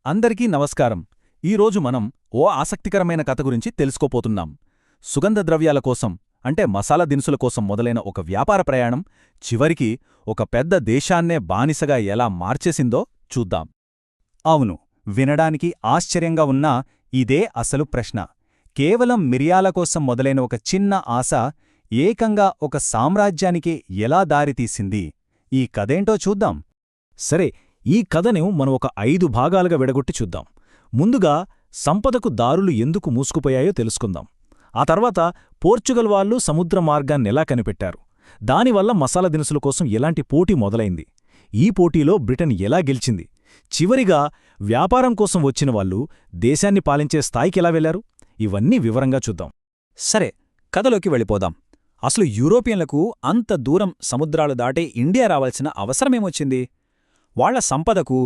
అందరికీ నమస్కారం. ఈరోజు మనం ఓ ఆసక్తికరమైన కథ గురించి తెలుసుకోపోతున్నాం. సుగంధ ద్రవ్యాల కోసం అంటే మసాలా దినుసుల కోసం మొదలైన ఒక వ్యాపార ప్రయాణం చివరికి ఒక పెద్ద దేశాన్నే బానిసగా ఎలా మార్చేసిందో చూద్దాం. అవును, వినడానికి ఆశ్చర్యంగా ఉన్నా ఇదే అసలు ప్రశ్న. కేవలం మిరియాల కోసం మొదలైన ఒక చిన్న ఆశ ఏకంగా ఒక సామ్రాజ్యానికి ఎలా దారితీసింది? ఈ కథేంటో చూద్దాం. సరే, ఈ కథను మనం ఒక 5 భాగాలుగా విడగొట్టి చూద్దాం. ముందుగా సంపదకు దారులు ఎందుకు మూసుకుపోయాయో తెలుసుకుందాం. ఆ తర్వాత పోర్చుగల్ వాళ్ళు సముద్ర మార్గాన్నెలా కనిపెట్టారు, దానివల్ల మసాలా దినుసుల కోసం ఎలాంటి పోటీ మొదలైంది, ఈ పోటీలో బ్రిటన్ ఎలా గెలిచింది, చివరిగా వ్యాపారం కోసం వచ్చిన వాళ్ళు దేశాన్ని పాలించే స్థాయికెలా వెళ్లారు, ఇవన్నీ వివరంగా చూద్దాం. సరే, కథలోకి వెళ్ళిపోదాం. అసలు యూరోపియన్లకు అంత దూరం సముద్రాలు దాటే ఇండియా రావాల్సిన అవసరమేమొచ్చింది? వాళ్ల సంపదకు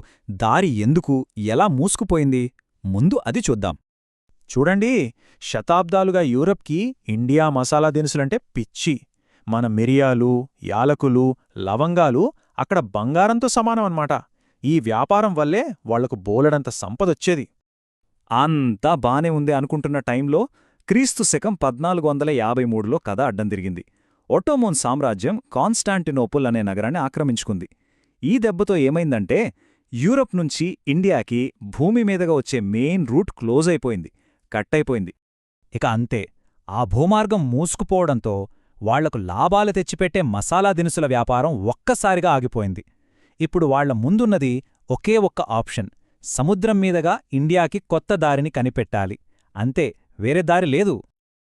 దారి ఎందుకు, ఎలా మూసుకుపోయింది? ముందు అది చూద్దాం. చూడండి, శతాబ్దాలుగా యూరప్కి ఇండియా మసాలా దినుసులంటే పిచ్చి. మన మిరియాలు, యాలకులు, లవంగాలు అక్కడ బంగారంతో సమానమన్నమాట. ఈ వ్యాపారం వల్లే వాళ్లకు బోలెడంత సంపదొచ్చేది. అంతా బానే ఉంది అనుకుంటున్న టైంలో క్రీస్తు శకం 1453లో కథ అడ్డం తిరిగింది. ఒట్టోమోన్ సామ్రాజ్యం కాన్స్టాంటినోపుల్ అనే నగరాన్ని ఆక్రమించుకుంది. ఈ దెబ్బతో ఏమైందంటే యూరప్ నుంచి ఇండియాకి భూమి మీదగా వచ్చే మెయిన్ రూట్ క్లోజ్ అయిపోయింది, కట్టయిపోయింది. ఇక అంతే, ఆ భూమార్గం మూసుకుపోవడంతో వాళ్లకు లాభాలు తెచ్చిపెట్టే మసాలా దినుసుల వ్యాపారం ఒక్కసారిగా ఆగిపోయింది. ఇప్పుడు వాళ్ల ముందున్నది ఒకే ఒక్క ఆప్షన్: సముద్రం మీదగా ఇండియాకి కొత్త దారిని కనిపెట్టాలి. అంతే, వేరే దారి లేదు.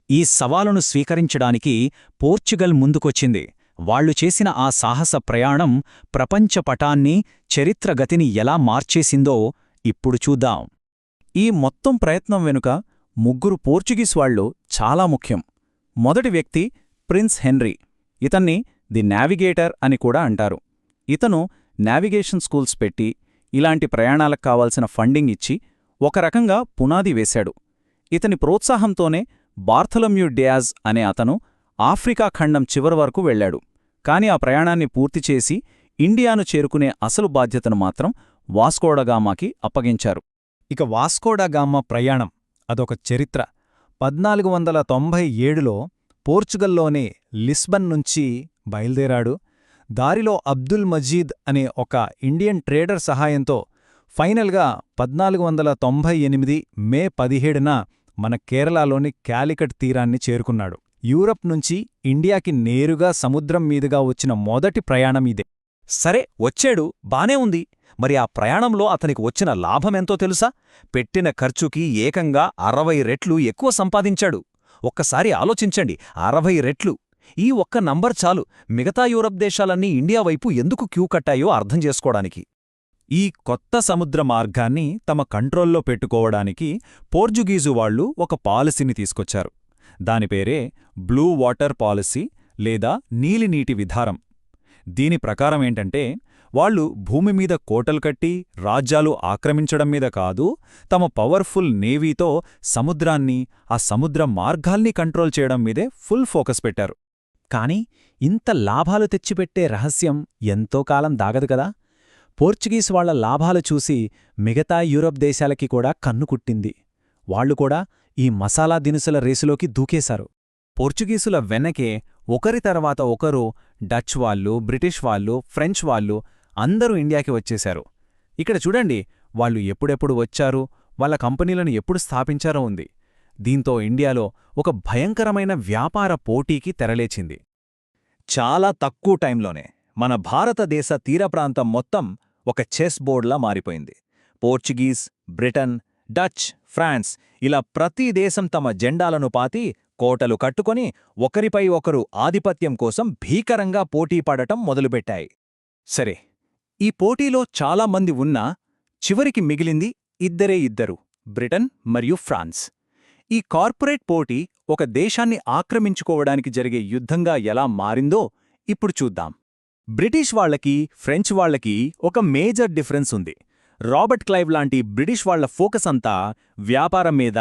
ఈ సవాలును స్వీకరించడానికి పోర్చుగల్ ముందుకొచ్చింది. వాళ్లు చేసిన ఆ సాహస ప్రయాణం ప్రపంచపటాన్ని, చరిత్రగతిని ఎలా మార్చేసిందో ఇప్పుడు చూద్దాం. ఈ మొత్తం ప్రయత్నం వెనుక ముగ్గురు పోర్చుగీస్ వాళ్లు చాలా ముఖ్యం. మొదటి వ్యక్తి ప్రిన్స్ హెన్రీ. ఇతన్ని ది నావిగేటర్ అని కూడా అంటారు. ఇతను నావిగేషన్ స్కూల్స్ పెట్టి ఇలాంటి ప్రయాణాలకు కావాల్సిన ఫండింగ్ ఇచ్చి ఒక రకంగా పునాది వేశాడు. ఇతని ప్రోత్సాహంతోనే బార్థలమ్యూ డియాజ్ అనే అతను ఆఫ్రికా ఖండం చివరి వరకు వెళ్లాడు. కాని ఆ ప్రయాణాన్ని పూర్తిచేసి ఇండియాను చేరుకునే అసలు బాధ్యతను మాత్రం వాస్కోడగామాకి అప్పగించారు. ఇక వాస్కోడగామా ప్రయాణం అదొక చరిత్ర. 1497లో పోర్చుగల్లోని లిస్బన్ నుంచి బయల్దేరాడు. దారిలో అబ్దుల్ మజీద్ అనే ఒక ఇండియన్ ట్రేడర్ సహాయంతో ఫైనల్గా 1498 మే 17న మన కేరళలోని కాలికట్ తీరాన్ని చేరుకున్నాడు. యూరప్ నుంచి ఇండియాకి నేరుగా సముద్రం మీదుగా వచ్చిన మొదటి ప్రయాణం ఇదే. సరే, వచ్చాడు, బానే ఉంది. మరి ఆ ప్రయాణంలో అతనికి వచ్చిన లాభమెంతో తెలుసా? పెట్టిన ఖర్చుకి ఏకంగా 60 రెట్లు ఎక్కువ సంపాదించాడు. ఒక్కసారి ఆలోచించండి, 60 రెట్లు! ఈ ఒక్క నంబర్ చాలు మిగతా యూరప్ దేశాలన్నీ ఇండియా వైపు ఎందుకు క్యూ కట్టాయో అర్థం చేసుకోవడానికి. ఈ కొత్త సముద్ర మార్గాన్ని తమ కంట్రోల్లో పెట్టుకోవడానికి పోర్చుగీసు వాళ్లు ఒక పాలసీని తీసుకొచ్చారు. దానిపేరే బ్లూ వాటర్ పాలసీ లేదా నీలినీటి విధానం. దీని ప్రకారమేంటంటే వాళ్లు భూమి మీద కోటలు కట్టి రాజ్యాలు ఆక్రమించడం మీద కాదు, తమ పవర్ఫుల్ నేవీతో సముద్రాన్ని, ఆ సముద్ర మార్గాల్ని కంట్రోల్ చేయడం మీదే ఫుల్ ఫోకస్ పెట్టారు. కాని ఇంత లాభాలు తెచ్చిపెట్టే రహస్యం ఎంతో కాలం దాగదు కదా. పోర్చుగీస్ వాళ్ల లాభాలు చూసి మిగతా యూరప్ దేశాలకి కూడా కన్నుకుట్టింది. వాళ్లు కూడా ఈ మసాలా దినుసుల రేసులోకి దూకేశారు. పోర్చుగీసుల వెనకే ఒకరి తర్వాత ఒకరు డచ్ వాళ్ళు, బ్రిటిష్ వాళ్ళు, ఫ్రెంచ్ వాళ్ళు అందరూ ఇండియాకి వచ్చేశారు. ఇక్కడ చూడండి, వాళ్ళు ఎప్పుడెప్పుడు వచ్చారు, వాళ్ళ కంపెనీలను ఎప్పుడు స్థాపించారో ఉంది. దీంతో ఇండియాలో ఒక భయంకరమైన వ్యాపార పోటీకి తెరలేచింది. చాలా తక్కువ టైంలోనే మన భారతదేశ తీరప్రాంతం మొత్తం ఒక చెస్ బోర్డ్లా మారిపోయింది. పోర్చుగీస్, బ్రిటన్, డచ్, ఫ్రాన్స్ ఇలా ప్రతి దేశం తమ జెండాలను పాతి కోటలు కట్టుకొని ఒకరిపై ఒకరు ఆధిపత్యం కోసం భీకరంగా పోటీపడటం మొదలుపెట్టాయి. సరే, ఈ పోటీలో చాలామంది ఉన్నా చివరికి మిగిలింది ఇద్దరు: బ్రిటన్ మరియు ఫ్రాన్స్. ఈ కార్పొరేట్ పోటీ ఒక దేశాన్ని ఆక్రమించుకోవడానికి జరిగే యుద్ధంగా ఎలా మారిందో ఇప్పుడు చూద్దాం. బ్రిటిష్ వాళ్లకి, ఫ్రెంచ్ వాళ్లకి ఒక మేజర్ డిఫరెన్స్ ఉంది. రాబర్ట్ క్లైవ్ లాంటి బ్రిటిష్ వాళ్ల ఫోకస్ అంతా వ్యాపారం మీద,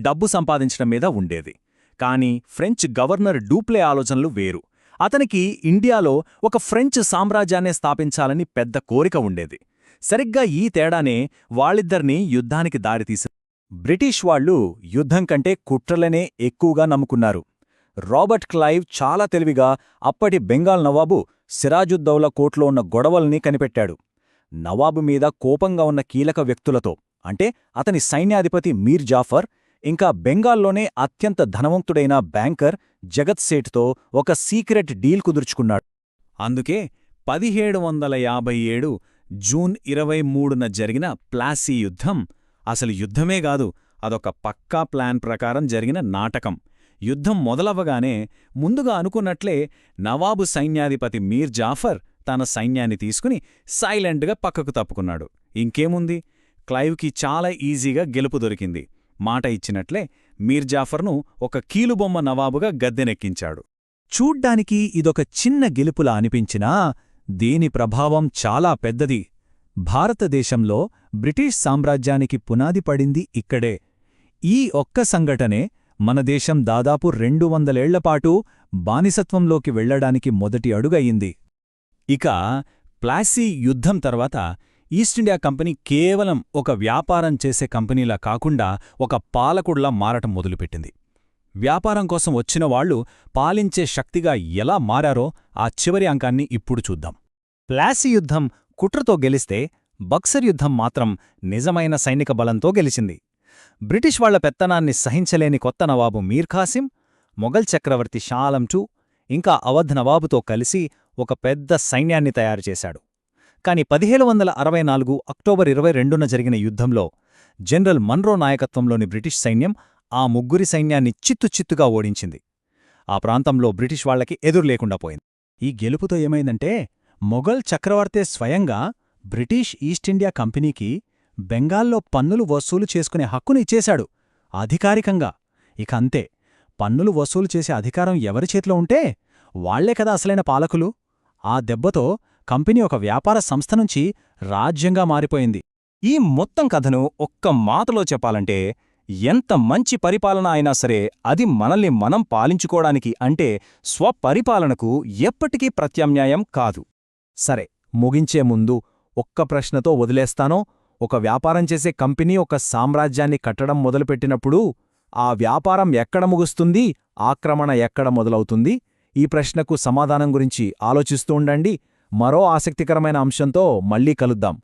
డబ్బు సంపాదించడం మీద ఉండేది. కాని ఫ్రెంచ్ గవర్నర్ డూప్లే ఆలోచనలు వేరు. అతనికి ఇండియాలో ఒక ఫ్రెంచ్ సామ్రాజ్యాన్నే స్థాపించాలని పెద్ద కోరిక ఉండేది. సరిగ్గా ఈ తేడానే వాళ్ళిద్దరినీ యుద్ధానికి దారితీసింది. బ్రిటిష్ వాళ్ళు యుద్ధం కంటే కుట్రలనే ఎక్కువగా నమ్ముకున్నారు. రాబర్ట్ క్లైవ్ చాలా తెలివిగా అప్పటి బెంగాల్ నవాబు సిరాజుద్దౌలా కోట్లో ఉన్న గొడవల్ని కనిపెట్టాడు. నవాబు మీద కోపంగా ఉన్న కీలక వ్యక్తులతో, అంటే అతని సైన్యాధిపతి మీర్ జాఫర్, ఇంకా బెంగాల్లోనే అత్యంత ధనవంతుడైన బ్యాంకర్ జగత్ సేఠ్తో ఒక సీక్రెట్ డీల్ కుదుర్చుకున్నాడు. అందుకే 1757 జూన్ 23న జరిగిన ప్లాసీ యుద్ధం అసలు యుద్ధమే గాదు, అదొక పక్కా ప్లాన్ ప్రకారం జరిగిన నాటకం. యుద్ధం మొదలవ్వగానే ముందుగా అనుకున్నట్లే నవాబు సైన్యాధిపతి మీర్ జాఫర్ తన సైన్యాన్ని తీసుకుని సైలెంట్గా పక్కకు తప్పుకున్నాడు. ఇంకేముంది, క్లైవ్కి చాలా ఈజీగా గెలుపు దొరికింది. మాట ఇచ్చినట్లే మీర్ జాఫర్ను ఒక కీలుబొమ్మ నవాబుగా గద్దెనెక్కించాడు. చూడ్డానికి ఇదొక చిన్న గెలుపులా అనిపించినా దీని ప్రభావం చాలా పెద్దది. భారతదేశంలో బ్రిటిష్ సామ్రాజ్యానికి పునాది పడింది ఇక్కడే. ఈ ఒక్క సంఘటనే మన దేశం దాదాపు 200 ఏళ్లపాటు బానిసత్వంలోకి వెళ్లడానికి మొదటి అడుగయింది. ఇక ప్లాసీ యుద్ధం తర్వాత ఈస్టిండియా కంపెనీ కేవలం ఒక వ్యాపారం చేసే కంపెనీలా కాకుండా ఒక పాలకుడిలా మారటం మొదలుపెట్టింది. వ్యాపారం కోసం వచ్చిన వాళ్లు పాలించే శక్తిగా ఎలా మారారో ఆ చివరి అంకాన్ని ఇప్పుడు చూద్దాం. ప్లాసీ యుద్ధం కుట్రతో గెలిస్తే, బక్సర్ యుద్ధం మాత్రం నిజమైన సైనిక బలంతో గెలిచింది. బ్రిటిష్ వాళ్ల పెత్తనాన్ని సహించలేని కొత్త నవాబు మీర్ ఖాసిం, మొఘల్ చక్రవర్తి షా ఆలం II, ఇంకా అవధ్ నవాబుతో కలిసి ఒక పెద్ద సైన్యాన్ని తయారుచేశాడు. కాని 1764 అక్టోబర్ 22న జరిగిన యుద్ధంలో జనరల్ మన్రో నాయకత్వంలోని బ్రిటిష్ సైన్యం ఆ ముగ్గురి సైన్యాన్ని చిత్తుచిత్తుగా ఓడించింది. ఆ ప్రాంతంలో బ్రిటిష్ వాళ్లకి ఎదురులేకుండా పోయింది. ఈ గెలుపుతో ఏమైందంటే, మొఘల్ చక్రవర్తే స్వయంగా బ్రిటిష్ ఈస్టిండియా కంపెనీకి బెంగాల్లో పన్నులు వసూలు చేసుకునే హక్కును ఇచ్చేశాడు అధికారికంగా. ఇక అంతే, పన్నులు వసూలు చేసే అధికారం ఎవరి చేతిలో ఉంటే వాళ్లే కదా అసలైన పాలకులు. ఆ దెబ్బతో కంపెనీ ఒక వ్యాపార సంస్థ నుంచి రాజ్యంగా మారిపోయింది. ఈ మొత్తం కథను ఒక్క మాటలో చెప్పాలంటే, ఎంత మంచి పరిపాలన అయినా సరే అది మనల్ని మనం పాలించుకోవడానికి, అంటే స్వపరిపాలనకు ఎప్పటికీ ప్రత్యామ్నాయం కాదు. సరే, ముగించే ముందు ఒక్క ప్రశ్నతో వదిలేస్తానో, ఒక వ్యాపారం చేసే కంపెనీ ఒక సామ్రాజ్యాన్ని కట్టడం మొదలుపెట్టినప్పుడు ఆ వ్యాపారం ఎక్కడ ముగుస్తుంది, ఆక్రమణ ఎక్కడ మొదలవుతుంది? ఈ ప్రశ్నకు సమాధానం గురించి ఆలోచిస్తూ ఉండండి. మరో ఆసక్తికరమైన అంశంతో మళ్ళీ కలుద్దాం.